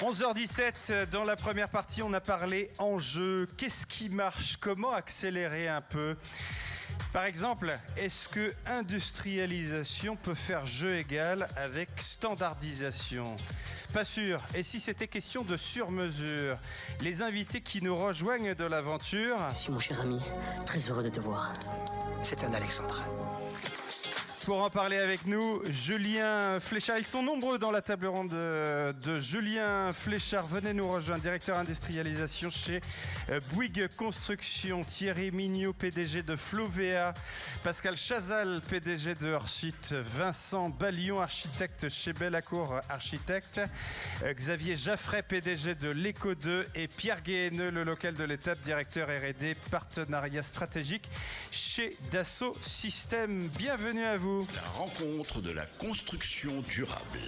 11h17, dans la première partie, on a parlé enjeux. Qu'est-ce qui marche? Comment accélérer un peu? Par exemple, est-ce que industrialisation peut faire jeu égal avec standardisation? Pas sûr. Et si c'était question de sur-mesure? Les invités qui nous rejoignent de l'aventure... Merci mon cher ami, très heureux de te voir. C'est un Alexandre. Pour en parler avec nous, Julien Fléchard. Ils sont nombreux dans la table ronde de Julien Fléchard. Venez nous rejoindre, directeur industrialisation chez Bouygues Construction. Thierry Mignot, PDG de Flovea. Pascal Chazal, PDG de Heursit. Vincent Ballion, architecte chez Bellacour Architecte. Xavier Jaffray, PDG de l'Eco 2. Et Pierre Guéheneux, le local de l'étape, directeur R&D, partenariat stratégique chez Dassault Systèmes. Bienvenue à vous. La rencontre de la construction durable.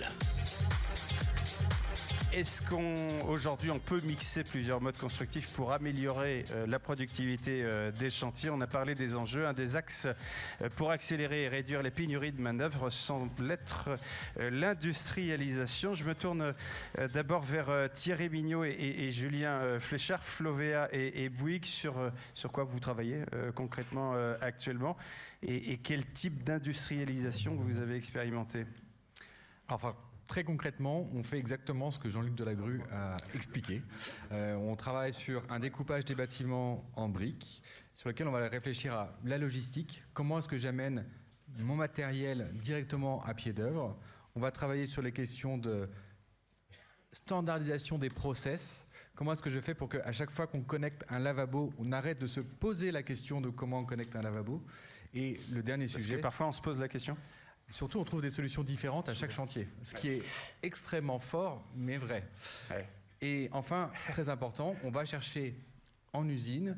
Est-ce qu'aujourd'hui on peut mixer plusieurs modes constructifs pour améliorer la productivité des chantiers? On a parlé des enjeux. Un des axes pour accélérer et réduire les pénuries de main-d'œuvre semble être l'industrialisation. Je me tourne d'abord vers Thierry Mignot et Julien Fléchard, Flovea et Bouygues. Sur quoi vous travaillez concrètement actuellement et quel type d'industrialisation vous avez expérimenté? Enfin, très concrètement, on fait exactement ce que Jean-Luc Delagrue a expliqué. On travaille sur un découpage des bâtiments en briques, sur lequel on va réfléchir à la logistique. Comment est-ce que j'amène mon matériel directement à pied d'œuvre? On va travailler sur les questions de standardisation des process. Comment est-ce que je fais pour qu'à chaque fois qu'on connecte un lavabo, on arrête de se poser la question de comment on connecte un lavabo? Et le dernier sujet... Parce que parfois on se pose la question. Surtout, on trouve des solutions différentes à chaque chantier, ce qui est extrêmement fort, mais vrai. Ouais. Et enfin, très important, on va chercher en usine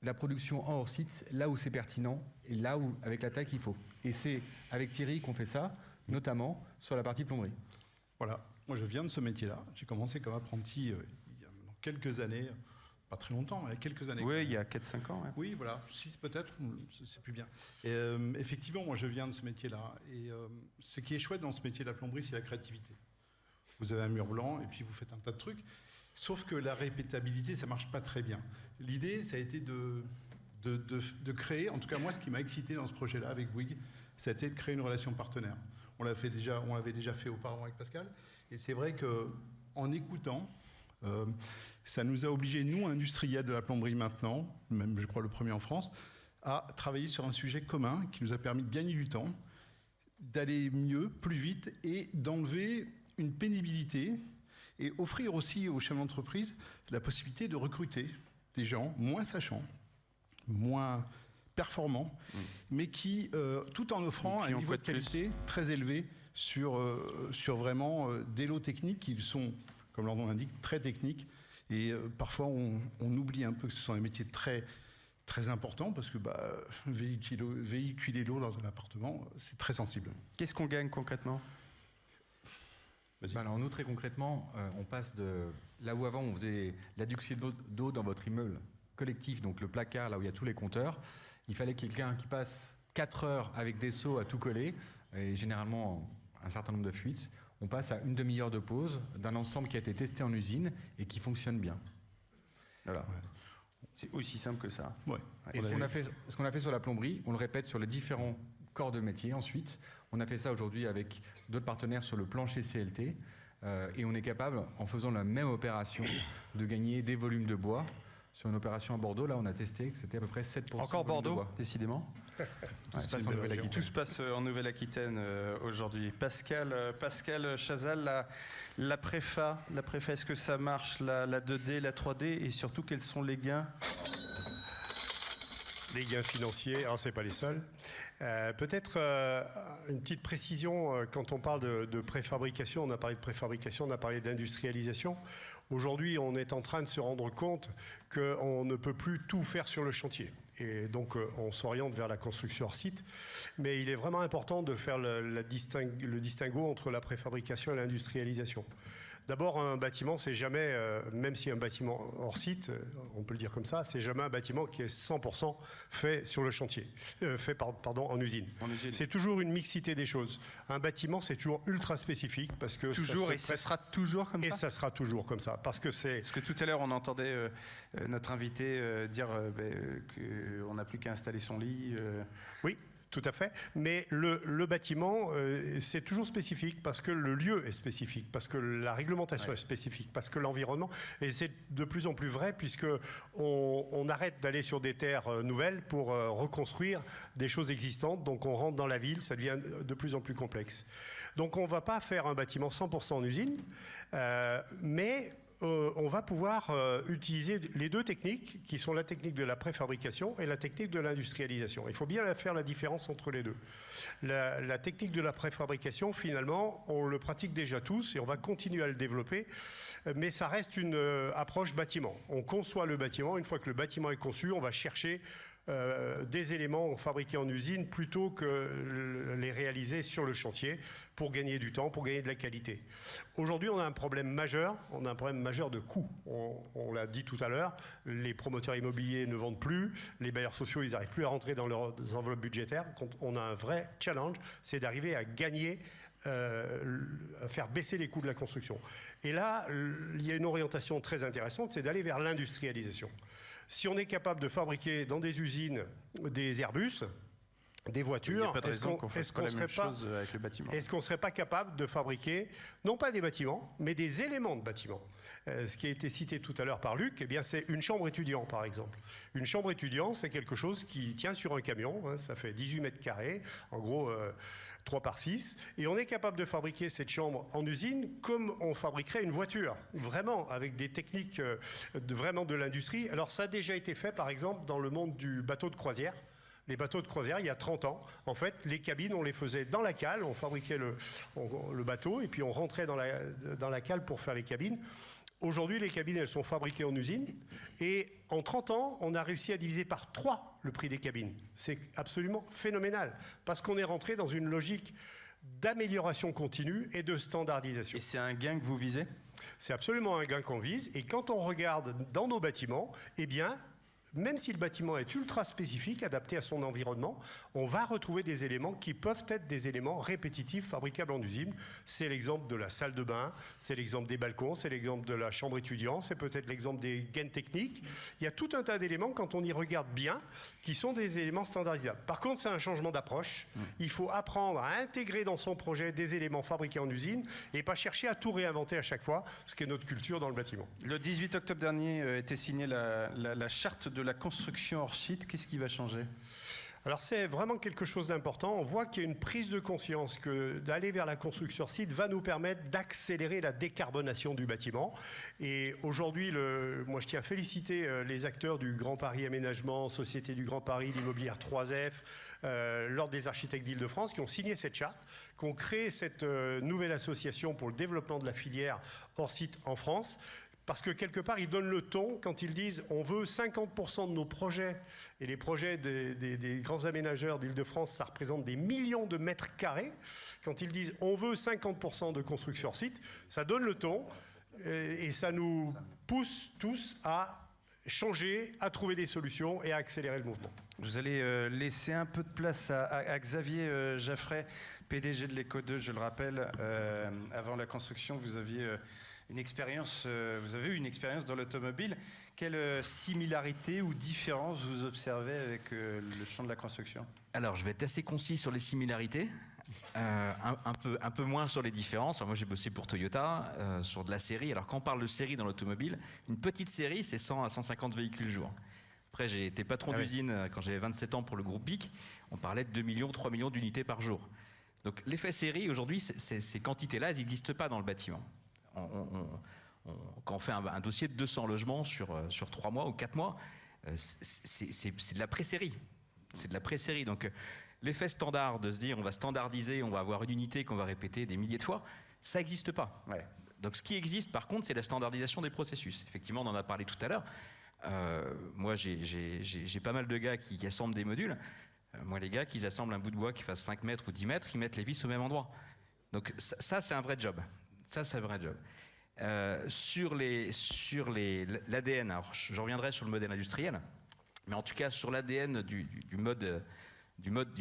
la production en hors-site, là où c'est pertinent et là où, avec la taille qu'il faut. Et c'est avec Thierry qu'on fait ça, notamment sur la partie plomberie. Voilà, moi je viens de ce métier-là. J'ai commencé comme apprenti il y a quelques années. Pas très longtemps, il y a quelques années. Oui, il y a 4-5 ans. Ouais. Oui, voilà, 6 peut-être, c'est plus bien. Et, effectivement, moi je viens de ce métier-là. Et ce qui est chouette dans ce métier de la plomberie, c'est la créativité. Vous avez un mur blanc et puis vous faites un tas de trucs. Sauf que la répétabilité, ça ne marche pas très bien. L'idée, ça a été de créer, en tout cas moi, ce qui m'a excité dans ce projet-là avec Bouygues, ça a été de créer une relation partenaire. On l'avait déjà fait auparavant avec Pascal. Et c'est vrai qu'en écoutant... ça nous a obligés, nous, industriels de la plomberie maintenant, même je crois le premier en France, à travailler sur un sujet commun qui nous a permis de gagner du temps, d'aller mieux, plus vite et d'enlever une pénibilité et offrir aussi aux chefs d'entreprise la possibilité de recruter des gens moins sachants, moins performants, mais qui, tout en offrant un niveau de qualité très élevé sur vraiment des lots techniques qui sont, comme leur nom l'indique, très techniques. Et parfois, on oublie un peu que ce sont des métiers très, très importants parce que véhiculer l'eau dans un appartement, c'est très sensible. Qu'est-ce qu'on gagne concrètement? Alors nous, très concrètement, on passe de là où avant on faisait l'adduction d'eau dans votre immeuble collectif, donc le placard, là où il y a tous les compteurs, il fallait quelqu'un qui passe 4 heures avec des seaux à tout coller, et généralement un certain nombre de fuites. On passe à une demi-heure de pause d'un ensemble qui a été testé en usine et qui fonctionne bien. Voilà. Ouais. C'est aussi simple que ça. Ouais. Et ce qu'on a fait sur la plomberie, on le répète sur les différents corps de métier ensuite. On a fait ça aujourd'hui avec d'autres partenaires sur le plancher CLT. Et on est capable, en faisant la même opération, de gagner des volumes de bois. Sur une opération à Bordeaux, là, on a testé que c'était à peu près 7%. Encore Bordeaux, décidément. Tout se passe en Nouvelle-Aquitaine. Tout se passe en Nouvelle-Aquitaine aujourd'hui. Pascal Chazal, la préfa, est-ce que ça marche, la 2D, la 3D, et surtout, quels sont les gains? Les gains financiers, alors c'est pas les seuls. Peut-être une petite précision, quand on parle de préfabrication, on a parlé de préfabrication, on a parlé d'industrialisation. Aujourd'hui, on est en train de se rendre compte qu'on ne peut plus tout faire sur le chantier. Et donc, on s'oriente vers la construction hors site. Mais il est vraiment important de faire le distinguo entre la préfabrication et l'industrialisation. D'abord, un bâtiment, c'est jamais, même si un bâtiment hors site, on peut le dire comme ça, c'est jamais un bâtiment qui est 100% fait sur le chantier, en usine. C'est toujours une mixité des choses. Un bâtiment, c'est toujours ultra spécifique parce que toujours, et ça sera toujours comme ça. Et ça sera toujours comme ça, parce que c'est. Parce que tout à l'heure, on entendait notre invité dire qu'on n'a plus qu'à installer son lit. Oui. Tout à fait, mais le bâtiment, c'est toujours spécifique parce que le lieu est spécifique, parce que la réglementation est spécifique, parce que l'environnement, et c'est de plus en plus vrai puisque on arrête d'aller sur des terres nouvelles pour reconstruire des choses existantes, donc on rentre dans la ville, ça devient de plus en plus complexe. Donc on ne va pas faire un bâtiment 100% en usine, mais on va pouvoir utiliser les deux techniques qui sont la technique de la préfabrication et la technique de l'industrialisation. Il faut bien faire la différence entre les deux. La technique de la préfabrication, finalement, on le pratique déjà tous et on va continuer à le développer, mais ça reste une approche bâtiment. On conçoit le bâtiment, une fois que le bâtiment est conçu, on va chercher des éléments fabriqués en usine plutôt que les réaliser sur le chantier pour gagner du temps, pour gagner de la qualité. Aujourd'hui, on a un problème majeur de coût. On l'a dit tout à l'heure, les promoteurs immobiliers ne vendent plus, les bailleurs sociaux, ils n'arrivent plus à rentrer dans leurs enveloppes budgétaires. On a un vrai challenge, c'est d'arriver à gagner, à faire baisser les coûts de la construction. Et là, il y a une orientation très intéressante, c'est d'aller vers l'industrialisation. Si on est capable de fabriquer dans des usines des Airbus, des voitures, est-ce qu'on ne serait pas capable de fabriquer, non pas des bâtiments, mais des éléments de bâtiments? Ce qui a été cité tout à l'heure par Luc, eh bien, c'est une chambre étudiant, par exemple. Une chambre étudiant, c'est quelque chose qui tient sur un camion, hein, ça fait 18 mètres carrés, en gros 3 par 6, et on est capable de fabriquer cette chambre en usine comme on fabriquerait une voiture, vraiment, avec des techniques vraiment de l'industrie. Alors ça a déjà été fait, par exemple, dans le monde du bateau de croisière. Les bateaux de croisière, il y a 30 ans, en fait, les cabines, on les faisait dans la cale, on fabriquait le bateau, et puis on rentrait dans la cale pour faire les cabines. Aujourd'hui, les cabines, elles sont fabriquées en usine, et en 30 ans, on a réussi à diviser par 3 le prix des cabines. C'est absolument phénoménal, parce qu'on est rentré dans une logique d'amélioration continue et de standardisation. Et c'est un gain que vous visez ? C'est absolument un gain qu'on vise, et quand on regarde dans nos bâtiments, eh bien, même si le bâtiment est ultra spécifique, adapté à son environnement, on va retrouver des éléments qui peuvent être des éléments répétitifs fabricables en usine. C'est l'exemple de la salle de bain, c'est l'exemple des balcons, c'est l'exemple de la chambre étudiant, c'est peut-être l'exemple des gaines techniques. Il y a tout un tas d'éléments, quand on y regarde bien, qui sont des éléments standardisables. Par contre, c'est un changement d'approche. Il faut apprendre à intégrer dans son projet des éléments fabriqués en usine et pas chercher à tout réinventer à chaque fois, ce qui est notre culture dans le bâtiment. Le 18 octobre dernier était signée la charte de la construction hors site. Qu'est-ce qui va changer ? Alors c'est vraiment quelque chose d'important. On voit qu'il y a une prise de conscience que d'aller vers la construction hors site va nous permettre d'accélérer la décarbonation du bâtiment. Et aujourd'hui, moi je tiens à féliciter les acteurs du Grand Paris Aménagement, Société du Grand Paris, l'immobilière 3F, l'Ordre des architectes d'Île-de-France, qui ont signé cette charte, qui ont créé cette nouvelle association pour le développement de la filière hors site en France. Parce que quelque part, ils donnent le ton quand ils disent on veut 50% de nos projets, et les projets des grands aménageurs d'Île-de-France, ça représente des millions de mètres carrés. Quand ils disent on veut 50% de construction hors site, ça donne le ton et ça nous pousse tous à changer, à trouver des solutions et à accélérer le mouvement. Vous allez laisser un peu de place à Xavier Jaffray, PDG de l'Eco2, je le rappelle. Avant la construction, vous avez eu une expérience dans l'automobile. Quelle similarité ou différence vous observez avec le champ de la construction ? Alors, je vais être assez concis sur les similarités, un peu moins sur les différences. Alors, moi, j'ai bossé pour Toyota sur de la série. Alors, quand on parle de série dans l'automobile, une petite série, c'est 100 à 150 véhicules jour. Après, j'ai été patron d'usine quand j'avais 27 ans pour le groupe BIC. On parlait de 2 millions, 3 millions d'unités par jour. Donc, l'effet série, aujourd'hui, ces quantités-là, elles n'existent pas dans le bâtiment. Quand on fait un dossier de 200 logements sur 3 mois ou 4 mois, c'est de la pré-série. C'est de la pré-série. Donc, l'effet standard de se dire on va standardiser, on va avoir une unité qu'on va répéter des milliers de fois, ça n'existe pas. Ouais. Donc, ce qui existe, par contre, c'est la standardisation des processus. Effectivement, on en a parlé tout à l'heure. Moi, j'ai pas mal de gars qui assemblent des modules. Moi, les gars, qu'ils assemblent un bout de bois qui fasse 5 mètres ou 10 mètres, ils mettent les vis au même endroit. Donc, ça c'est un vrai job. Ça, c'est un vrai job. Sur l'ADN, alors je reviendrai sur le modèle industriel, mais en tout cas sur l'ADN du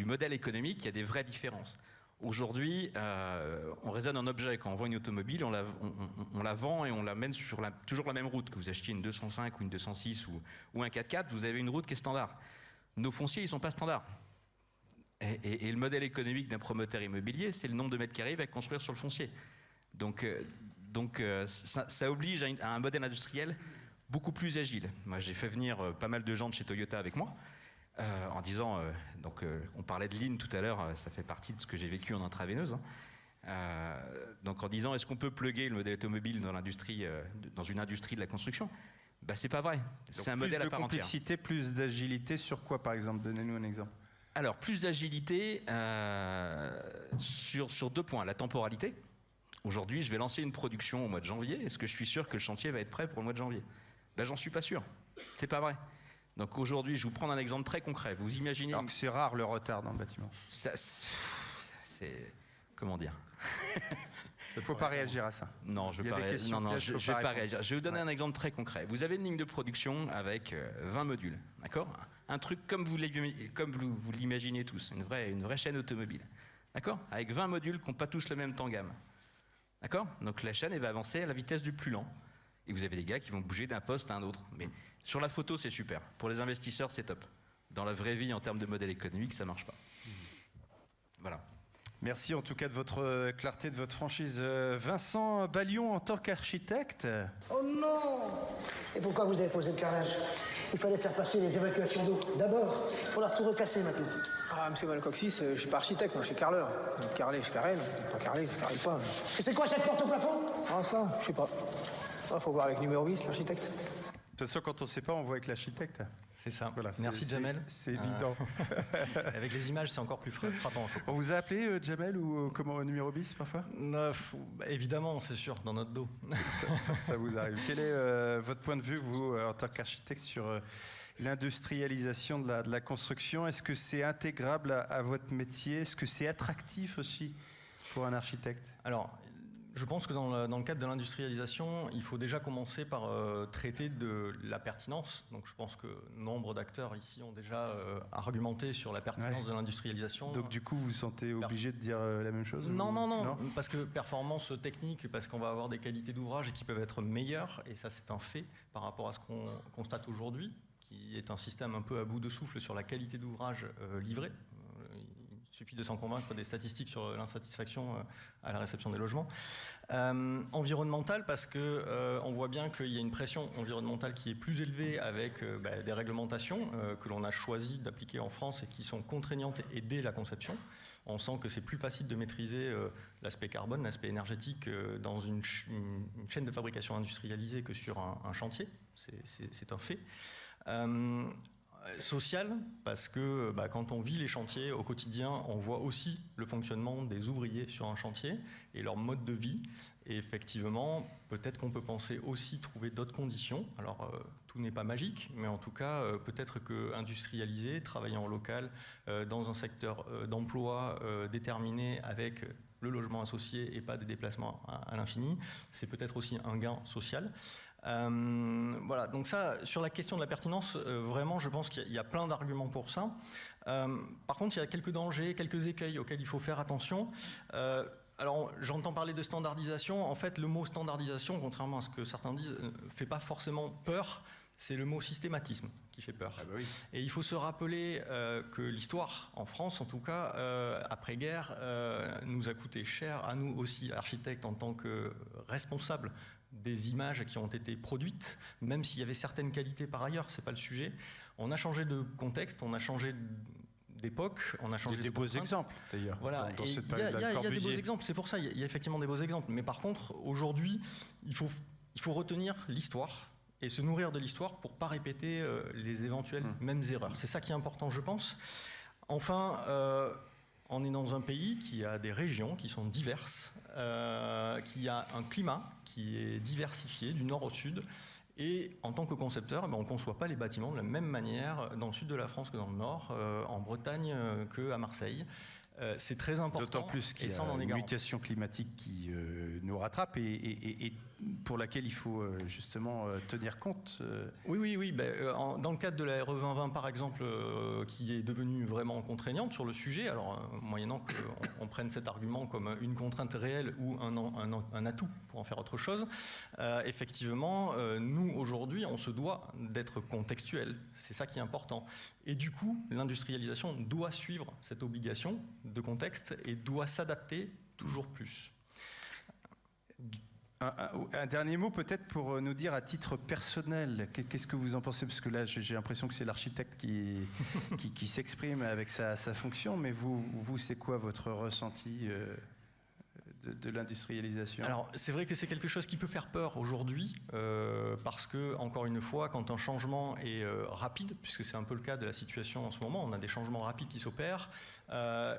modèle économique, il y a des vraies différences. Aujourd'hui, on raisonne en objet. Quand on vend une automobile, on la vend et on la mène sur toujours la même route. Que vous achetiez une 205 ou une 206 ou un 4x4, vous avez une route qui est standard. Nos fonciers, ils ne sont pas standards. Et le modèle économique d'un promoteur immobilier, c'est le nombre de mètres carrés qu'il va construire sur le foncier. Donc ça oblige à un modèle industriel beaucoup plus agile. Moi, j'ai fait venir pas mal de gens de chez Toyota avec moi, en disant, on parlait de Lean tout à l'heure, ça fait partie de ce que j'ai vécu en intraveineuse. Donc en disant, est-ce qu'on peut plugger le modèle automobile dans l'industrie, dans une industrie de la construction ? Bah, c'est pas vrai. C'est un modèle à part entière. Plus de complexité, plus d'agilité, sur quoi par exemple ? Donnez-nous un exemple. Alors, plus d'agilité sur 2 points. La temporalité. Aujourd'hui, je vais lancer une production au mois de janvier. Est-ce que je suis sûr que le chantier va être prêt pour le mois de janvier ? Ben, j'en suis pas sûr. C'est pas vrai. Donc aujourd'hui, je vais vous prendre un exemple très concret. Vous imaginez... Alors que c'est rare le retard dans le bâtiment. C'est... Comment dire ? Il ne faut pas réagir à ça. Non, je ne vais pas réagir. Je vais vous donner un exemple très concret. Vous avez une ligne de production avec 20 modules, d'accord ? Un truc comme vous l'imaginez tous, une vraie chaîne automobile, d'accord ? Avec 20 modules qui n'ont pas tous le même temps gamme, d'accord ? Donc la chaîne, elle va avancer à la vitesse du plus lent. Et vous avez des gars qui vont bouger d'un poste à un autre. Mais sur la photo, c'est super. Pour les investisseurs, c'est top. Dans la vraie vie, en termes de modèle économique, ça ne marche pas. Voilà. Merci en tout cas de votre clarté, de votre franchise. Vincent Ballion, en tant qu'architecte. Oh non! Et pourquoi vous avez posé le carrelage? Il fallait faire passer les évacuations d'eau. D'abord, pour la tout recasser maintenant. Ah, monsieur Malcoxis, je suis pas architecte, moi, je suis carreleur. Je carrelé, je carrèle. Pas carrelé, je carrèle pas. Et c'est quoi cette porte au plafond? Ah, ça, je sais pas. Ah, faut voir avec numéro 10, l'architecte. De toute façon, quand on ne sait pas, on voit avec l'architecte. C'est ça. Voilà, merci Jamel. C'est évident. Avec les images, c'est encore plus frappant. On vous a appelé Jamel ou comment numéro bis parfois? Évidemment, c'est sûr, dans notre dos. Ça vous arrive. Quel est votre point de vue, vous, en tant qu'architecte, sur l'industrialisation de la construction? Est-ce que c'est intégrable à votre métier? Est-ce que c'est attractif aussi pour un architecte? Alors, je pense que dans le cadre de l'industrialisation, il faut déjà commencer par traiter de la pertinence. Donc je pense que nombre d'acteurs ici ont déjà argumenté sur la pertinence de l'industrialisation. Donc du coup, vous vous sentez obligé de dire la même chose? Non, parce que performance technique, parce qu'on va avoir des qualités d'ouvrage qui peuvent être meilleures, et ça c'est un fait par rapport à ce qu'on constate aujourd'hui, qui est un système un peu à bout de souffle sur la qualité d'ouvrage livré. Il suffit de s'en convaincre des statistiques sur l'insatisfaction à la réception des logements. Environnemental, parce que on voit bien qu'il y a une pression environnementale qui est plus élevée avec des réglementations que l'on a choisi d'appliquer en France et qui sont contraignantes et dès la conception. On sent que c'est plus facile de maîtriser l'aspect carbone, l'aspect énergétique dans une chaîne de fabrication industrialisée que sur un chantier. C'est un fait. Social, parce que quand on vit les chantiers au quotidien, on voit aussi le fonctionnement des ouvriers sur un chantier et leur mode de vie. Et effectivement, peut-être qu'on peut penser aussi trouver d'autres conditions. Alors, tout n'est pas magique, mais en tout cas, peut-être que industrialiser, travailler en local, dans un secteur d'emploi déterminé avec le logement associé et pas des déplacements à l'infini, c'est peut-être aussi un gain social. Voilà, donc ça, sur la question de la pertinence, vraiment, je pense qu'il y a plein d'arguments pour ça. Par contre, il y a quelques dangers, quelques écueils auxquels il faut faire attention. Alors, j'entends parler de standardisation. En fait, le mot standardisation, contrairement à ce que certains disent, ne fait pas forcément peur. C'est le mot systématisme qui fait peur. Oui. Et il faut se rappeler que l'histoire, en France en tout cas, après-guerre, nous a coûté cher, à nous aussi, architectes, en tant que responsables des images qui ont été produites, même s'il y avait certaines qualités par ailleurs, c'est pas le sujet. On a changé de contexte, on a changé d'époque, on a changé de beaux exemples d'ailleurs. Voilà, il y a des beaux exemples, c'est pour ça, il y a effectivement des beaux exemples. Mais par contre, aujourd'hui, il faut retenir l'histoire et se nourrir de l'histoire pour pas répéter les éventuelles mêmes erreurs. C'est ça qui est important, je pense. Enfin, on est dans un pays qui a des régions qui sont diverses, qui a un climat qui est diversifié du nord au sud. Et en tant que concepteur, on ne conçoit pas les bâtiments de la même manière dans le sud de la France que dans le nord, en Bretagne qu'à Marseille. C'est très important. D'autant plus qu'il y a une mutation climatique qui nous rattrape et pour laquelle il faut justement tenir compte. Oui. Dans le cadre de la RE 2020, par exemple, qui est devenue vraiment contraignante sur le sujet, alors moyennant qu'on prenne cet argument comme une contrainte réelle ou un atout pour en faire autre chose, effectivement, nous, aujourd'hui, on se doit d'être contextuel. C'est ça qui est important. Et du coup, l'industrialisation doit suivre cette obligation de contexte et doit s'adapter toujours plus. Un dernier mot peut-être pour nous dire à titre personnel, qu'est-ce que vous en pensez? Parce que là, j'ai l'impression que c'est l'architecte qui s'exprime avec sa fonction, mais vous, c'est quoi votre ressenti de l'industrialisation? Alors, c'est vrai que c'est quelque chose qui peut faire peur aujourd'hui, parce que, encore une fois, quand un changement est rapide, puisque c'est un peu le cas de la situation en ce moment, on a des changements rapides qui s'opèrent,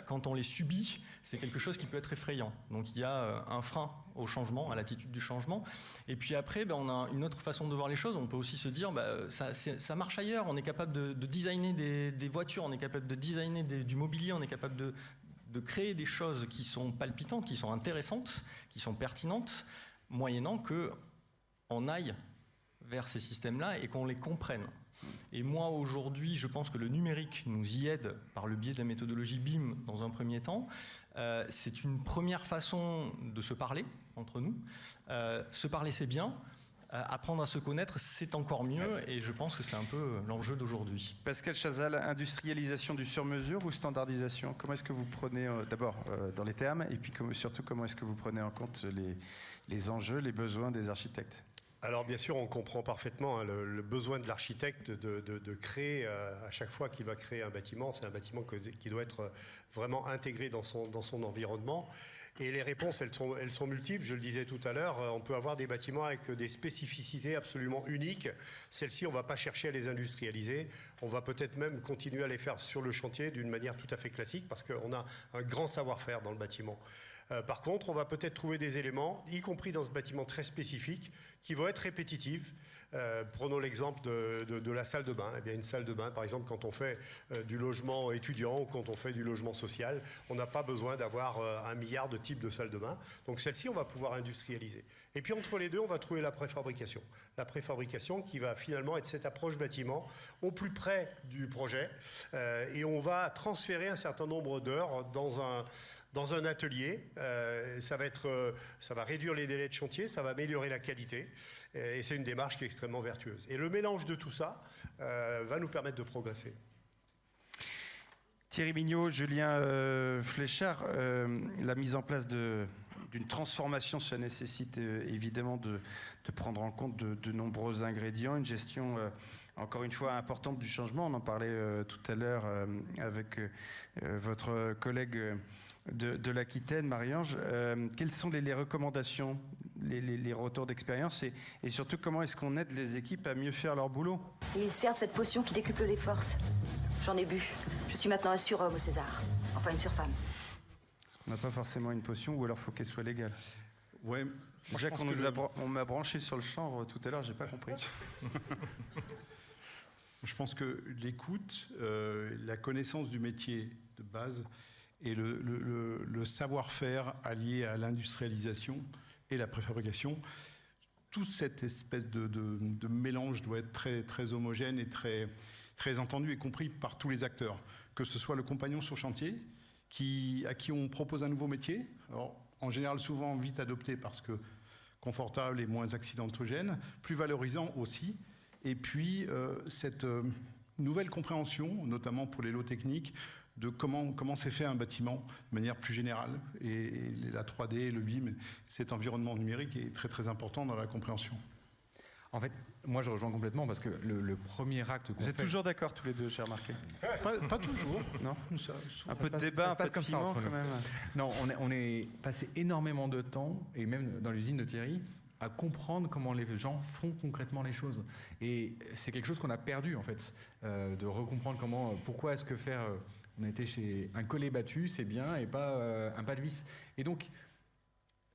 quand on les subit, c'est quelque chose qui peut être effrayant. Donc, il y a un frein au changement, à l'attitude du changement. Et puis après, on a une autre façon de voir les choses. On peut aussi se dire, ça marche ailleurs. On est capable de designer des voitures, on est capable de designer du mobilier, on est capable de créer des choses qui sont palpitantes, qui sont intéressantes, qui sont pertinentes, moyennant qu'on aille vers ces systèmes-là et qu'on les comprenne. Et moi, aujourd'hui, je pense que le numérique nous y aide par le biais de la méthodologie BIM dans un premier temps. C'est une première façon de se parler entre nous. Se parler, c'est bien. Apprendre à se connaître, c'est encore mieux, et je pense que c'est un peu l'enjeu d'aujourd'hui. Pascal Chazal, industrialisation du sur-mesure ou standardisation? Comment est-ce que vous prenez, d'abord dans les termes, et puis surtout comment est-ce que vous prenez en compte les enjeux, les besoins des architectes? Alors bien sûr, on comprend parfaitement le besoin de l'architecte de créer, à chaque fois qu'il va créer un bâtiment, c'est un bâtiment qui doit être vraiment intégré dans son environnement. Et les réponses, elles sont multiples. Je le disais tout à l'heure, on peut avoir des bâtiments avec des spécificités absolument uniques. Celles-ci, on ne va pas chercher à les industrialiser. On va peut-être même continuer à les faire sur le chantier d'une manière tout à fait classique parce qu'on a un grand savoir-faire dans le bâtiment. Par contre, on va peut-être trouver des éléments, y compris dans ce bâtiment très spécifique, qui vont être répétitifs. Prenons l'exemple de la salle de bain. Eh bien, une salle de bain, par exemple, quand on fait du logement étudiant ou quand on fait du logement social, on n'a pas besoin d'avoir 1 milliard de types de salles de bain. Donc celle-ci, on va pouvoir industrialiser. Et puis entre les deux, on va trouver la préfabrication. La préfabrication qui va finalement être cette approche bâtiment au plus près du projet. Et on va transférer un certain nombre d'heures dans un atelier. Ça va réduire les délais de chantier, ça va améliorer la qualité. Et c'est une démarche qui est extrêmement vertueuse. Et le mélange de tout ça va nous permettre de progresser. Thierry Mignot, Julien Fléchard, la mise en place d'une transformation, ça nécessite évidemment de prendre en compte de nombreux ingrédients, une gestion encore une fois importante du changement. On en parlait tout à l'heure avec votre collègue de l'Aquitaine, Marie-Ange. Quelles sont les recommandations, les retours d'expérience et surtout comment est-ce qu'on aide les équipes à mieux faire leur boulot? Ils servent cette potion qui décuple les forces. J'en ai bu. Je suis maintenant un surhomme au César. Enfin, une surfemme. On n'a pas forcément une potion, ou alors il faut qu'elle soit légale. Ouais. Déjà on m'a branché sur le chanvre tout à l'heure, j'ai pas compris. Je pense que l'écoute, la connaissance du métier de base et le savoir-faire allié à l'industrialisation et la préfabrication, toute cette espèce de mélange doit être très, très homogène et très, très entendu et compris par tous les acteurs. Que ce soit le compagnon sur chantier, à qui on propose un nouveau métier, alors, en général souvent vite adopté parce que confortable et moins accidentogène, plus valorisant aussi, et puis cette nouvelle compréhension, notamment pour les lots techniques, de comment s'est fait un bâtiment de manière plus générale. Et la 3D, le BIM, cet environnement numérique est très très important dans la compréhension. En fait, moi je rejoins complètement parce que le premier acte qu'on fait... Vous êtes toujours d'accord tous les deux, j'ai remarqué. Pas toujours. Non. Un peu de ça débat, se passe comme ça entre quand nous. même. Non, on est passé énormément de temps, et même dans l'usine de Thierry, à comprendre comment les gens font concrètement les choses. Et c'est quelque chose qu'on a perdu en fait, de recomprendre pourquoi est-ce que faire... on a été chez un collet battu, c'est bien, et pas un pas de vis. Et donc,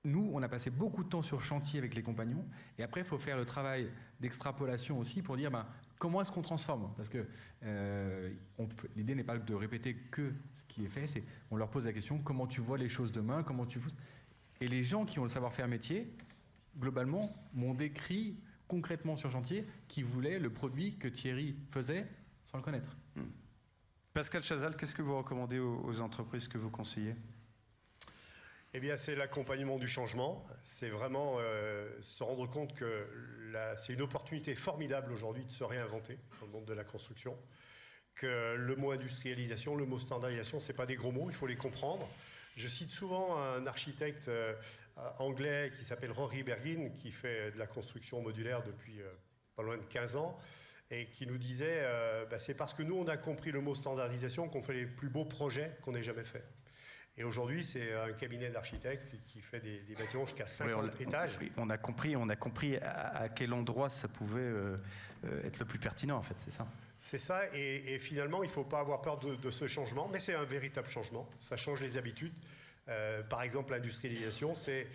nous, on a passé beaucoup de temps sur chantier avec les compagnons, et après, il faut faire le travail d'extrapolation aussi pour dire comment est-ce qu'on transforme. Parce que l'idée n'est pas de répéter que ce qui est fait, c'est on leur pose la question, comment tu vois les choses demain, comment tu... Et les gens qui ont le savoir-faire métier, globalement, m'ont décrit concrètement sur chantier qui voulaient le produit que Thierry faisait sans le connaître. Pascal Chazal, qu'est-ce que vous recommandez aux entreprises que vous conseillez ? Eh bien, c'est l'accompagnement du changement. C'est vraiment se rendre compte que c'est une opportunité formidable aujourd'hui de se réinventer dans le monde de la construction. Que le mot industrialisation, le mot standardisation, ce n'est pas des gros mots, il faut les comprendre. Je cite souvent un architecte anglais qui s'appelle Rory Bergin, qui fait de la construction modulaire depuis pas loin de 15 ans, et qui nous disait c'est parce que nous, on a compris le mot standardisation qu'on fait les plus beaux projets qu'on ait jamais faits. Et aujourd'hui, c'est un cabinet d'architectes qui fait des bâtiments jusqu'à 50 étages. On a compris à quel endroit ça pouvait être le plus pertinent, en fait, c'est ça ? C'est ça, et finalement, il ne faut pas avoir peur de ce changement, mais c'est un véritable changement. Ça change les habitudes. Par exemple, l'industrialisation, c'est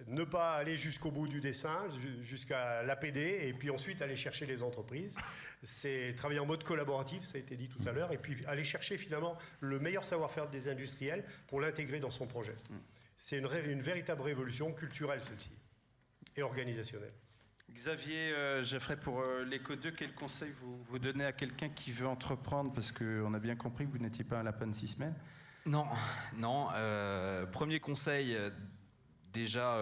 ne pas aller jusqu'au bout du dessin, jusqu'à l'APD, et puis ensuite aller chercher les entreprises. C'est travailler en mode collaboratif, ça a été dit tout à l'heure, et puis aller chercher finalement le meilleur savoir-faire des industriels pour l'intégrer dans son projet. C'est une véritable révolution culturelle, celle-ci, et organisationnelle. Xavier Geffray, pour l'Eco 2, quel conseil vous donnez à quelqu'un qui veut entreprendre ? Parce qu'on a bien compris que vous n'étiez pas un lapin de 6 semaines. Non. Premier conseil, déjà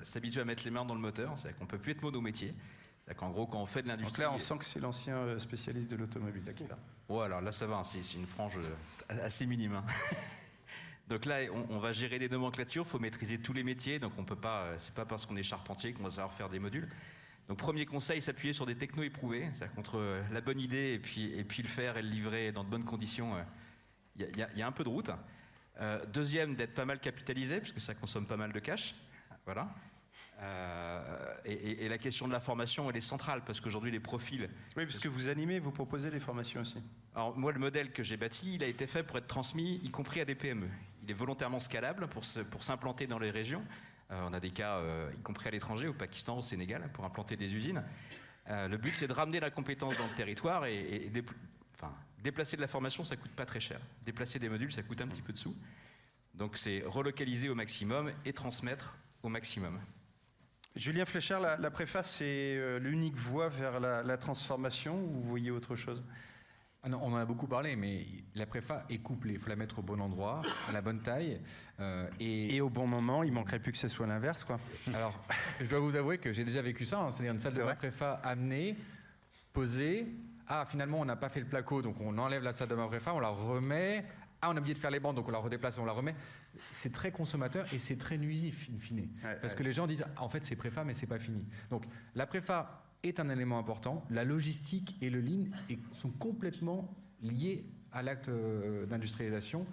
s'habituer à mettre les mains dans le moteur. C'est-à-dire qu'on ne peut plus être monométier. C'est-à-dire qu'en gros, quand on fait de l'industrie... Donc là, on sent que c'est l'ancien spécialiste de l'automobile qui parle. Ouais, alors là, ça va, c'est une frange assez minime. Donc là, on va gérer des nomenclatures, il faut maîtriser tous les métiers, donc on peut pas, c'est pas parce qu'on est charpentier qu'on va savoir faire des modules. Donc premier conseil, s'appuyer sur des technos éprouvés, c'est-à-dire qu'entre la bonne idée et puis le faire et le livrer dans de bonnes conditions, il y a un peu de route. Deuxième, d'être pas mal capitalisé, parce que ça consomme pas mal de cash. Voilà. Et la question de la formation, elle est centrale, parce qu'aujourd'hui, les profils... Oui, parce que vous animez, vous proposez des formations aussi. Alors moi, le modèle que j'ai bâti, il a été fait pour être transmis, y compris à des PME. Il est volontairement scalable pour s'implanter dans les régions. On a des cas, y compris à l'étranger, au Pakistan, au Sénégal, pour implanter des usines. Le but, c'est de ramener la compétence dans le territoire et déplacer de la formation, ça coûte pas très cher. Déplacer des modules, ça coûte un petit peu de sous. Donc c'est relocaliser au maximum et transmettre au maximum. Julien Fléchard, la préface, c'est l'unique voie vers la transformation, ou vous voyez autre chose ? Non, on en a beaucoup parlé, mais la préfa est couplée. Il faut la mettre au bon endroit, à la bonne taille. Et au bon moment, il ne manquerait plus que ce soit l'inverse, quoi. Alors, je dois vous avouer que j'ai déjà vécu ça. C'est-à-dire une salle de ma préfa amenée, posée. Ah, finalement, on n'a pas fait le placo, donc on enlève la salle de ma préfa, on la remet. Ah, on a oublié de faire les bandes, donc on la redéplace, on la remet. C'est très consommateur et c'est très nuisif, in fine. Parce que les gens disent, en fait, c'est préfa, mais c'est pas fini. Donc, la préfa est un élément important. La logistique et le lean sont complètement liés à l'acte d'industrialisation.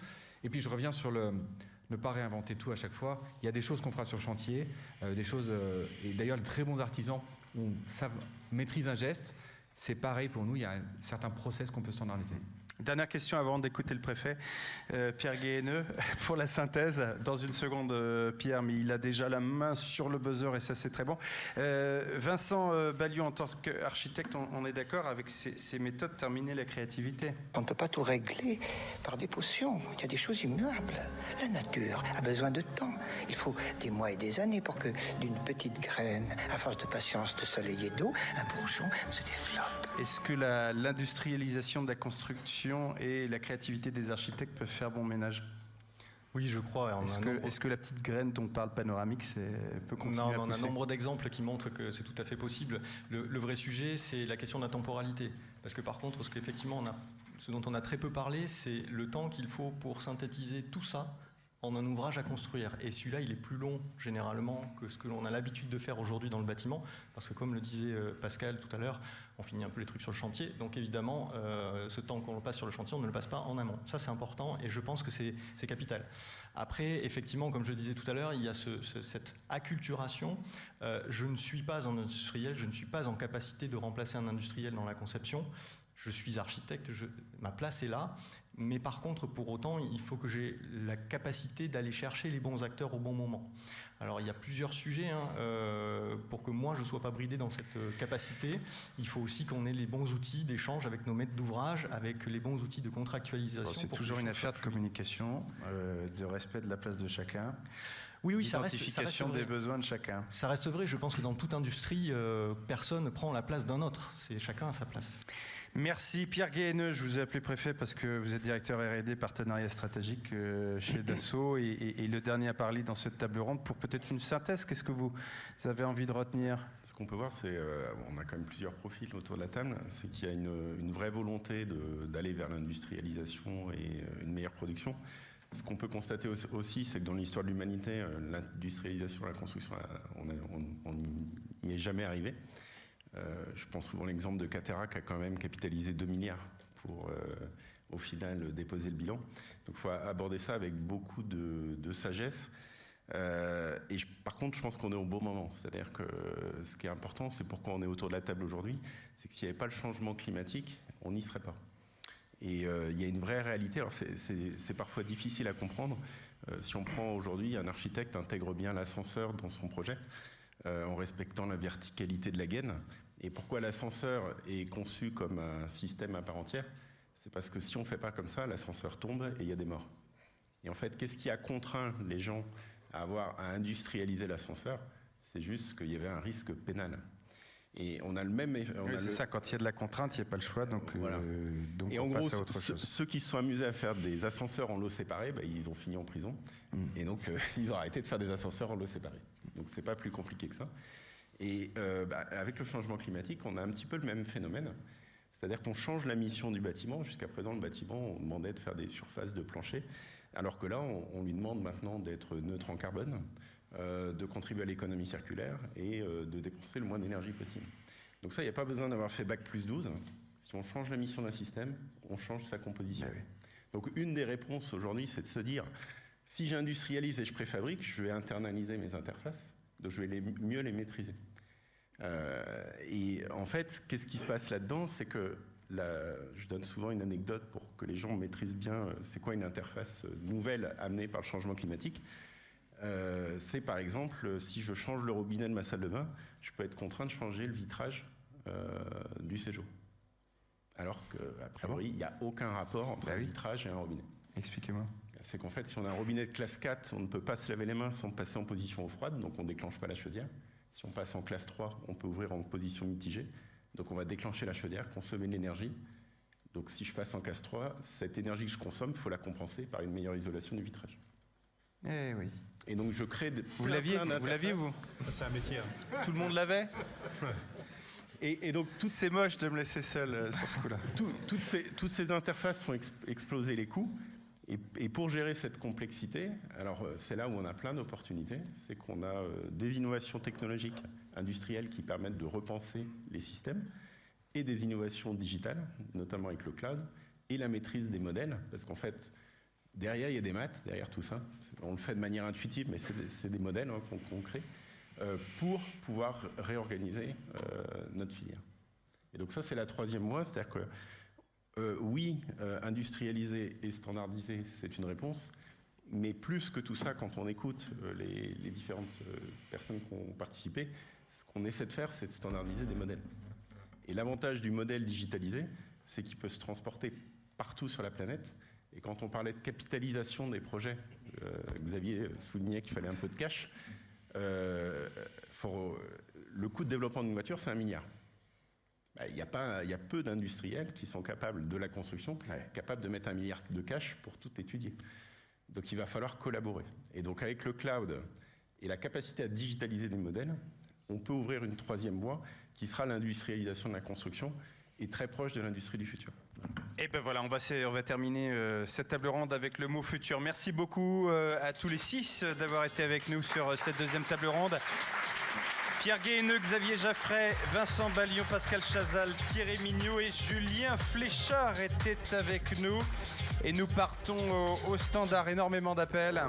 Et puis, je reviens sur ne pas réinventer tout à chaque fois. Il y a des choses qu'on fera sur chantier, des choses... et d'ailleurs, les très bons artisans maîtrisent un geste. C'est pareil pour nous, il y a certains process qu'on peut standardiser. Dernière question avant d'écouter le préfet. Pierre Guéheneux, pour la synthèse, dans une seconde, Pierre, mais il a déjà la main sur le buzzer et ça c'est très bon. Vincent Ballion, en tant qu'architecte, on est d'accord avec ces méthodes, terminer la créativité. On ne peut pas tout régler par des potions. Il y a des choses immuables. La nature a besoin de temps. Il faut des mois et des années pour que d'une petite graine, à force de patience, de soleil et d'eau, un bourgeon se développe. Est-ce que l'industrialisation de la construction et la créativité des architectes peuvent faire bon ménage ? Oui, je crois. Est-ce que la petite graine dont parle Panoramique peut continuer à pousser ? On a un nombre d'exemples qui montrent que c'est tout à fait possible. Le vrai sujet, c'est la question de la temporalité. Parce que par contre, ce dont on a très peu parlé, c'est le temps qu'il faut pour synthétiser tout ça en un ouvrage à construire. Et celui-là, il est plus long, généralement, que ce que l'on a l'habitude de faire aujourd'hui dans le bâtiment, parce que comme le disait Pascal tout à l'heure, on finit un peu les trucs sur le chantier, donc évidemment, ce temps qu'on passe sur le chantier, on ne le passe pas en amont. Ça, c'est important, et je pense que c'est capital. Après, effectivement, comme je le disais tout à l'heure, il y a cette acculturation. Je ne suis pas un industriel, je ne suis pas en capacité de remplacer un industriel dans la conception. je suis architecte, ma place est là, mais par contre, pour autant, il faut que j'ai la capacité d'aller chercher les bons acteurs au bon moment. Alors, il y a plusieurs sujets. Pour que moi, je ne sois pas bridé dans cette capacité, il faut aussi qu'on ait les bons outils d'échange avec nos maîtres d'ouvrage, avec les bons outils de contractualisation. C'est toujours une affaire de communication, de respect de la place de chacun. Oui, ça reste des besoins de chacun. Ça reste vrai. Je pense que dans toute industrie, personne ne prend la place d'un autre. C'est chacun à sa place. Merci Pierre Guéheneux, je vous ai appelé préfet parce que vous êtes directeur R&D partenariat stratégique chez Dassault et le dernier à parler dans cette table ronde. Pour peut-être une synthèse, qu'est-ce que vous avez envie de retenir? Ce qu'on peut voir, c'est on a quand même plusieurs profils autour de la table, c'est qu'il y a une vraie volonté d'aller vers l'industrialisation et une meilleure production. Ce qu'on peut constater aussi, c'est que dans l'histoire de l'humanité, l'industrialisation, la construction, on n'y est jamais arrivé. Je pense souvent à l'exemple de Catera qui a quand même capitalisé 2 milliards pour au final déposer le bilan. Donc il faut aborder ça avec beaucoup de sagesse. Par contre, je pense qu'on est au bon moment. C'est-à-dire que ce qui est important, c'est pourquoi on est autour de la table aujourd'hui, c'est que s'il n'y avait pas le changement climatique, on n'y serait pas. Et il y a une vraie réalité. Alors c'est parfois difficile à comprendre. Si on prend aujourd'hui, un architecte intègre bien l'ascenseur dans son projet, en respectant la verticalité de la gaine. Et pourquoi l'ascenseur est conçu comme un système à part entière? C'est parce que si on ne fait pas comme ça, l'ascenseur tombe et il y a des morts. Et en fait, qu'est-ce qui a contraint les gens à industrialiser l'ascenseur? C'est juste qu'il y avait un risque pénal. Et on a le même... c'est ça, quand il y a de la contrainte, il n'y a pas le choix, donc, voilà. Donc et on en passe gros, à autre chose. Ceux qui se sont amusés à faire des ascenseurs en lots séparés, ils ont fini en prison. Et donc, ils ont arrêté de faire des ascenseurs en lots séparés. Donc, c'est pas plus compliqué que ça. Et avec le changement climatique, on a un petit peu le même phénomène. C'est-à-dire qu'on change la mission du bâtiment. Jusqu'à présent, le bâtiment, on demandait de faire des surfaces de plancher, alors que là, on lui demande maintenant d'être neutre en carbone, de contribuer à l'économie circulaire et de dépenser le moins d'énergie possible. Donc ça, il n'y a pas besoin d'avoir fait Bac+12. Si on change la mission d'un système, on change sa composition. Ah oui. Donc une des réponses aujourd'hui, c'est de se dire, si j'industrialise et je préfabrique, je vais internaliser mes interfaces, donc je vais mieux les maîtriser. Et en fait, qu'est-ce qui se passe là-dedans? C'est que, je donne souvent une anecdote pour que les gens maîtrisent bien c'est quoi une interface nouvelle amenée par le changement climatique. C'est par exemple, si je change le robinet de ma salle de bain, je peux être contraint de changer le vitrage du séjour. Alors qu'a priori, il n'y a aucun rapport entre un vitrage et un robinet. Expliquez-moi. C'est qu'en fait, si on a un robinet de classe 4, on ne peut pas se laver les mains sans passer en position eau froide, donc on ne déclenche pas la chaudière. Si on passe en classe 3, on peut ouvrir en position mitigée, donc on va déclencher la chaudière, consommer de l'énergie. Donc si je passe en classe 3, cette énergie que je consomme, il faut la compenser par une meilleure isolation du vitrage. Eh oui. Et donc je crée... Vous l'aviez, vous? C'est un métier. Tout le monde l'avait? Et donc, c'est moche de me laisser seul sur ce coup-là. Toutes ces interfaces font exploser les coûts. Et pour gérer cette complexité, alors c'est là où on a plein d'opportunités, c'est qu'on a des innovations technologiques industrielles qui permettent de repenser les systèmes et des innovations digitales, notamment avec le cloud, et la maîtrise des modèles, parce qu'en fait, derrière, il y a des maths, derrière tout ça. On le fait de manière intuitive, mais c'est des modèles qu'on crée pour pouvoir réorganiser notre filière. Et donc ça, c'est la troisième voie, c'est-à-dire que oui, industrialiser et standardiser, c'est une réponse, mais plus que tout ça, quand on écoute les différentes personnes qui ont participé, ce qu'on essaie de faire, c'est de standardiser des modèles. Et l'avantage du modèle digitalisé, c'est qu'il peut se transporter partout sur la planète. Et quand on parlait de capitalisation des projets, Xavier soulignait qu'il fallait un peu de cash. Le coût de développement d'une voiture, c'est 1 milliard. Il y a peu d'industriels qui sont capables de la construction, capables de mettre 1 milliard de cash pour tout étudier. Donc il va falloir collaborer. Et donc avec le cloud et la capacité à digitaliser des modèles, on peut ouvrir une troisième voie qui sera l'industrialisation de la construction et très proche de l'industrie du futur. Et ben voilà, on va terminer cette table ronde avec le mot futur. Merci beaucoup à tous les 6 d'avoir été avec nous sur cette deuxième table ronde. Pierre Guéheneux, Xavier Jaffray, Vincent Ballion, Pascal Chazal, Thierry Mignot et Julien Fléchard étaient avec nous. Et nous partons au standard. Énormément d'appels.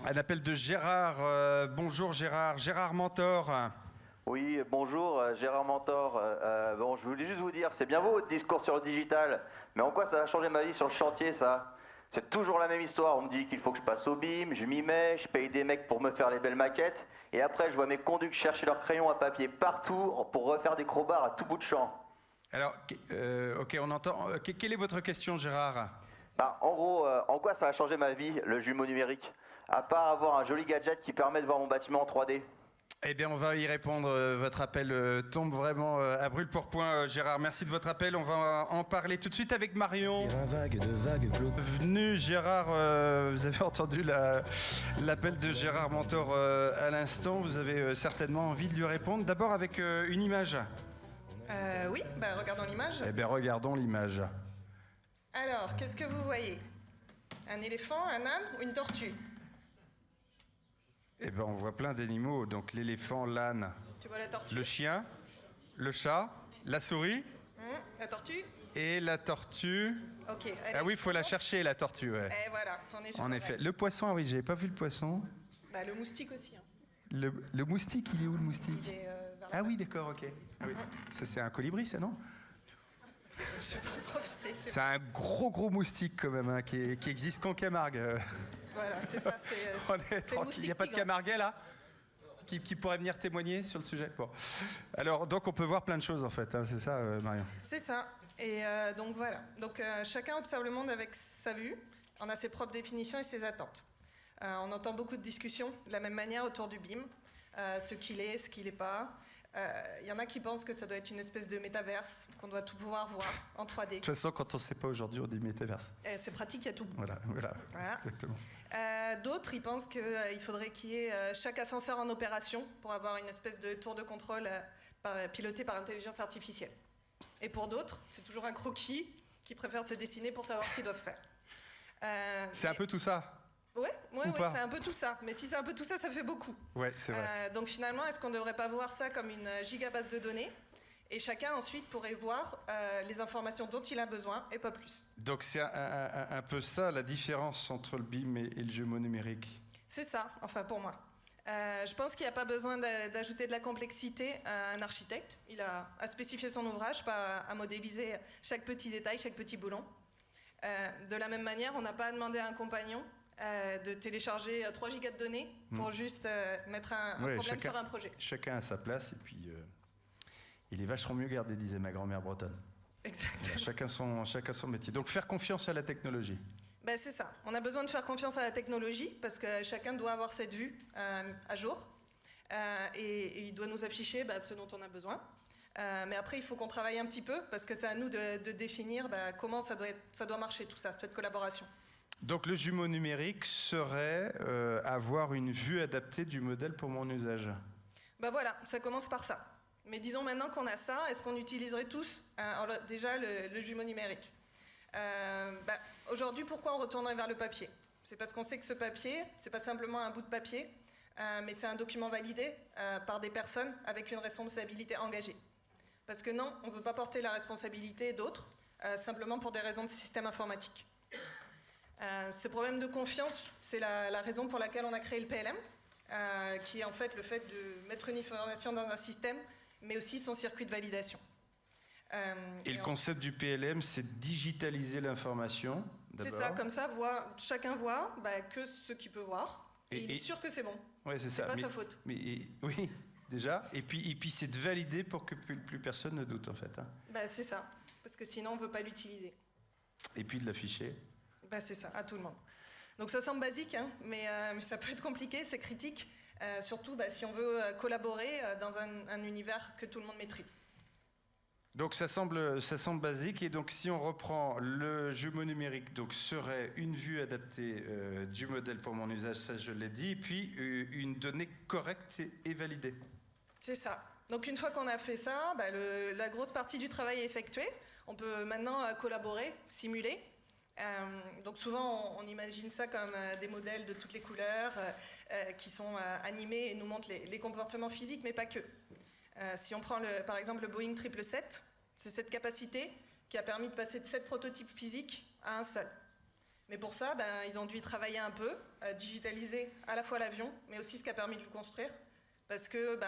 Un appel de Gérard. Bonjour Gérard. Gérard Mentor. Oui, bonjour, Gérard Mentor. Bon, je voulais juste vous dire, c'est bien beau votre discours sur le digital, mais en quoi ça va changer ma vie sur le chantier, ça? C'est toujours la même histoire. On me dit qu'il faut que je passe au BIM, je m'y mets, je paye des mecs pour me faire les belles maquettes, et après je vois mes conducs chercher leurs crayons à papier partout pour refaire des crowbars à tout bout de champ. Alors, ok, on entend. Quelle est votre question, Gérard? Bah, en gros, en quoi ça va changer ma vie, le jumeau numérique? À part avoir un joli gadget qui permet de voir mon bâtiment en 3D. Eh bien, on va y répondre. Votre appel tombe vraiment à brûle-pourpoint, Gérard. Merci de votre appel. On va en parler tout de suite avec Marion. Venu, Gérard, vous avez entendu l'appel de Gérard Mentor à l'instant. Vous avez certainement envie de lui répondre. D'abord avec une image. Oui, regardons l'image. Eh bien, regardons l'image. Alors, qu'est-ce que vous voyez? Un éléphant, un âne ou une tortue? Eh bien, on voit plein d'animaux. Donc, l'éléphant, l'âne, Tu vois la tortue? le chien, le chat, la souris La tortue? et la tortue. Ok. Ah oui, il faut la chercher, la tortue. Ouais. Et voilà, on est sur En le effet. vrai. Le poisson, ah oui, j'avais pas vu le poisson. Le moustique aussi. Le moustique, il est où, le moustique? Il est vers Ah oui, d'accord, ok. Ah oui. Ça, c'est un colibri, ça, non? Je sais pas projeter. C'est un gros moustique, quand même, hein, qui existe qu'en Camargue. Voilà, c'est ça. On est tranquille. Il n'y a pas de Camarguais, là, qui pourrait venir témoigner sur le sujet? Bon. Alors, donc, on peut voir plein de choses, en fait. Hein, c'est ça, Marion? C'est ça. Et donc voilà. Donc chacun observe le monde avec sa vue. On a ses propres définitions et ses attentes. On entend beaucoup de discussions de la même manière autour du BIM. Ce qu'il est, ce qu'il n'est pas. Il y en a qui pensent que ça doit être une espèce de métaverse, qu'on doit tout pouvoir voir en 3D. De toute façon, quand on ne sait pas aujourd'hui, on dit métaverse. C'est pratique, il y a tout. Voilà. Exactement. D'autres, ils pensent qu'il faudrait qu'il y ait chaque ascenseur en opération pour avoir une espèce de tour de contrôle pilotée par intelligence artificielle. Et pour d'autres, c'est toujours un croquis qui préfère se dessiner pour savoir ce qu'ils doivent faire. C'est un peu tout ça. Ouais, pas c'est un peu tout ça. Mais si c'est un peu tout ça, ça fait beaucoup. Ouais, c'est vrai. Donc finalement, est-ce qu'on ne devrait pas voir ça comme une gigabase de données? Et chacun ensuite pourrait voir les informations dont il a besoin et pas plus. Donc c'est un peu ça la différence entre le BIM et le jumeau numérique. C'est ça, enfin pour moi. Je pense qu'il n'y a pas besoin d'ajouter de la complexité à un architecte. Il a à spécifier son ouvrage, pas à modéliser chaque petit détail, chaque petit boulon. De la même manière, on n'a pas à demander à un compagnon de télécharger 3 gigas de données pour juste mettre un problème sur un projet. Chacun a sa place et puis il est vachement mieux gardé, disait ma grand-mère bretonne. Exactement. Chacun son métier. Donc faire confiance à la technologie. C'est ça. On a besoin de faire confiance à la technologie parce que chacun doit avoir cette vue à jour et il doit nous afficher ce dont on a besoin. Mais après, il faut qu'on travaille un petit peu parce que c'est à nous de définir comment ça doit marcher tout ça, cette collaboration. Donc le jumeau numérique serait avoir une vue adaptée du modèle pour mon usage. Voilà, ça commence par ça. Mais disons maintenant qu'on a ça, est-ce qu'on utiliserait tous déjà le jumeau numérique? Aujourd'hui, pourquoi on retournerait vers le papier? C'est parce qu'on sait que ce papier, c'est pas simplement un bout de papier, mais c'est un document validé par des personnes avec une responsabilité engagée. Parce que non, on ne veut pas porter la responsabilité d'autres, simplement pour des raisons de système informatique. Ce problème de confiance, c'est la raison pour laquelle on a créé le PLM, qui est en fait le fait de mettre une information dans un système, mais aussi son circuit de validation. Et le concept du PLM, c'est digitaliser l'information. C'est ça, comme ça, chacun voit que ce qu'il peut voir, et il est sûr que c'est bon. Ouais, c'est pas sa faute. Oui, déjà. Et puis c'est de valider pour que plus personne ne doute, en fait. Hein. C'est ça, parce que sinon on ne veut pas l'utiliser. Et puis de l'afficher. C'est ça, à tout le monde. Donc ça semble basique, hein, mais ça peut être compliqué, c'est critique, surtout si on veut collaborer dans un univers que tout le monde maîtrise. Donc ça semble basique, et donc si on reprend le jumeau numérique, donc serait une vue adaptée du modèle pour mon usage, ça je l'ai dit, et puis une donnée correcte et validée. C'est ça. Donc une fois qu'on a fait ça, la grosse partie du travail est effectuée. On peut maintenant collaborer, simuler. Donc souvent on imagine ça comme des modèles de toutes les couleurs qui sont animés et nous montrent les comportements physiques, mais pas que. Si on prend par exemple le Boeing 777, c'est cette capacité qui a permis de passer de 7 prototypes physiques à un seul. Mais pour ça, ils ont dû y travailler un peu, digitaliser à la fois l'avion, mais aussi ce qui a permis de le construire, parce que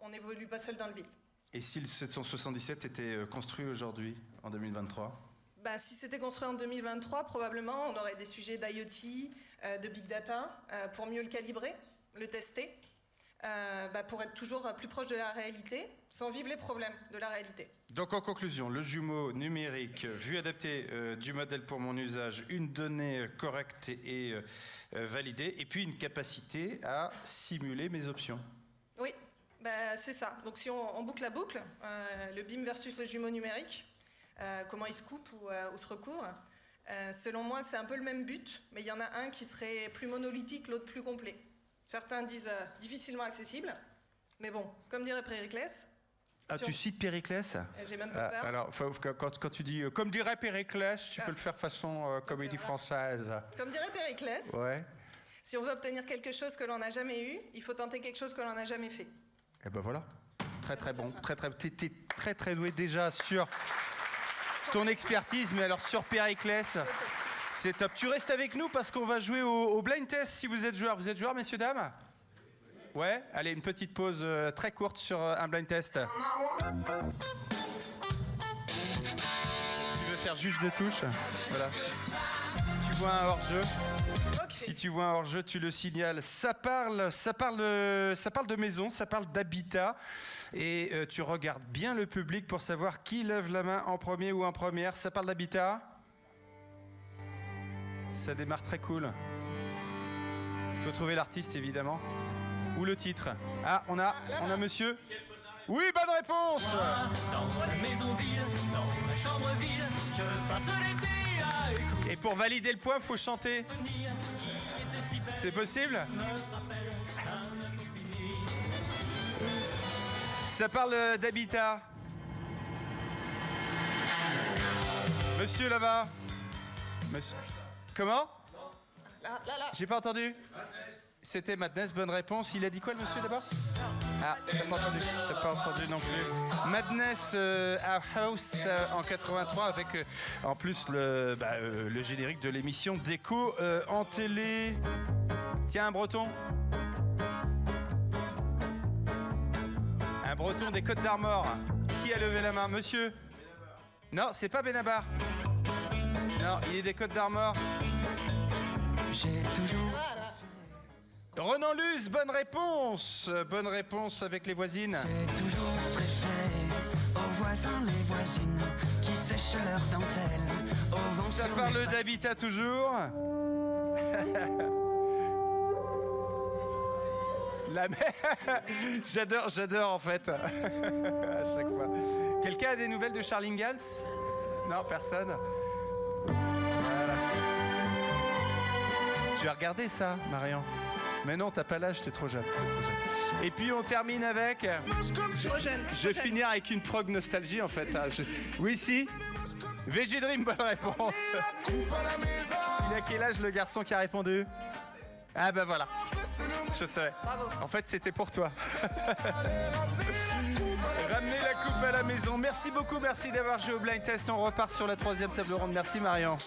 on n'évolue pas seul dans le vide. Et si le 777 était construit aujourd'hui, en 2023 ? Si c'était construit en 2023, probablement, on aurait des sujets d'IoT, de big data, pour mieux le calibrer, le tester, pour être toujours plus proche de la réalité, sans vivre les problèmes de la réalité. Donc en conclusion, le jumeau numérique, vue adaptée du modèle pour mon usage, une donnée correcte et validée, et puis une capacité à simuler mes options. Oui, c'est ça. Donc si on boucle la boucle, le BIM versus le jumeau numérique, comment ils se coupent ou se recouvrent. Selon moi, c'est un peu le même but, mais il y en a un qui serait plus monolithique, l'autre plus complet. Certains disent difficilement accessible, mais bon, comme dirait Périclès... Tu cites Périclès ? J'ai même pas peur. Alors, quand tu dis « comme dirait Périclès », tu peux le faire façon comédie française. Comme dirait Périclès, ouais. Si on veut obtenir quelque chose que l'on n'a jamais eu, il faut tenter quelque chose que l'on n'a jamais fait. Et ben voilà, très bon, t'es très doué déjà sur ton expertise, mais alors sur Périclès, c'est top. Tu restes avec nous parce qu'on va jouer au blind test si vous êtes joueurs. Vous êtes joueurs, messieurs, dames ? Ouais, allez, une petite pause très courte sur un blind test. Tu veux faire juge de touche ? Voilà. Si tu vois un hors-jeu, si tu vois un hors-jeu, tu le signales. Ça parle de maison, ça parle d'habitat. Et tu regardes bien le public pour savoir qui lève la main en premier ou en première. Ça parle d'habitat. Ça démarre très cool. Il faut trouver l'artiste, évidemment. Ou le titre. Ah, on a monsieur. Oui, bonne réponse. Dans ma maison vide, dans ma chambre vide, je passe l'été à écouter. Et pour valider le point, faut chanter. C'est possible ? Ça parle d'habitat. Monsieur là-bas. Monsieur. Comment ? Là. J'ai pas entendu. C'était Madness, bonne réponse. Il a dit quoi le monsieur d'abord ? Ah, t'as pas entendu non plus. Madness House en 83 avec en plus le générique de l'émission Déco en télé. Tiens, un breton. Un breton des Côtes d'Armor. Qui a levé la main ? Monsieur ? Non, c'est pas Benabar. Non, il est des Côtes d'Armor. J'ai toujours... Renan Luce, bonne réponse. Bonne réponse avec les voisines. J'ai toujours préféré aux voisins, les voisines qui sèchent leurs dentelles au vent. Ça parle d'habitat toujours. La mer. J'adore en fait. À chaque fois. Quelqu'un a des nouvelles de Charling Gans ? Non, personne. Voilà. Tu as regardé ça, Marion ? Mais non, t'as pas l'âge, t'es trop jeune. Et puis on termine avec... Je vais finir avec une prog nostalgie en fait. Oui, si. VG Dream, bonne réponse. Il a quel âge le garçon qui a répondu ? Ah bah voilà. Je savais. En fait, c'était pour toi. Ramenez la coupe à la maison. Merci beaucoup, merci d'avoir joué au blind test. On repart sur la 3e table ronde. Merci Marion.